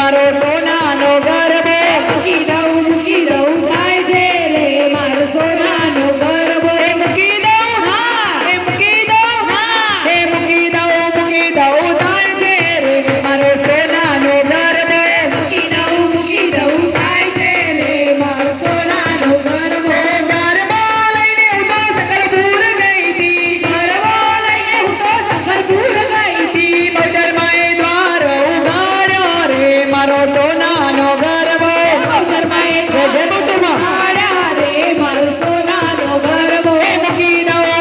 મારો સોનાનો ગરબો મૂકી દઉં થાય છે રે મારો સોનાનો ગરબો મૂકી દઉં હા એ મૂકી દઉં હા એ મૂકી દઉં થાય છે રે મારો સોનાનો ગરબો મૂકી દઉં થાય છે રે મારો સોનાનો ગરબો ગરબો લઈને હું તો સકલપુર ગઈ હતી ગરબો લઈને હું તો સકલપુર ગઈ હતી બજારમાં એ દ્વાર ઉગાડ્યો રે મારો સોનાનો ગરબો બજારમાં એ જય જય બજારમાં આડા રે મારો સોનાનો ગરબો મૂકી દઉં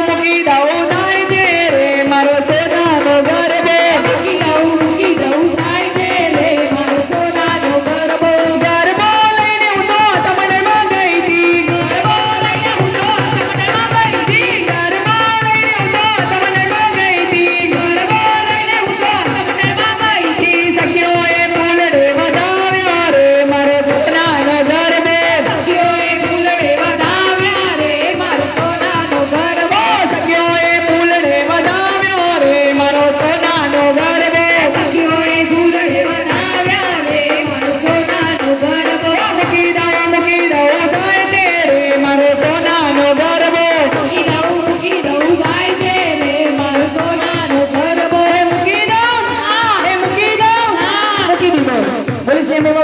થાય છે રે મારો સોનાનો ગરબો મૂકી દઉં થાય છે રે મારો સોનાનો ગરબો ગરબો લઈને હું તો તમણમાં ગઈ હતી ગરબો લઈને હું તો સકલમાં ગઈ હતી ગરબો લઈને હું તો તમણમાં ગઈ હતી ગરબો લઈને હું તો સકલમાં ગઈ હતી સખીઓએ ફૂલડે વધાવ્યા રે મારો સોનાનો ગરબો સખીઓએ ફૂલડે વધાવ્યા રે મારો સોનાનો ગરબો સખીઓએ ફૂલડે વધાવ્યો રે મારો સોનાનો ગરબો સખીઓએ ફૂલડે વધાવ્યા રે મારો સોનાનો ગરબો મૂકી દઉં થાય છે રે મારો સોનાનો ગરબો મૂકી દઉં ભાઈ છે રે મારો સોનાનો ગરબો મૂકી દઉં હા એ મૂકી દઉં હા મૂકી દીધો બોલી છે મેં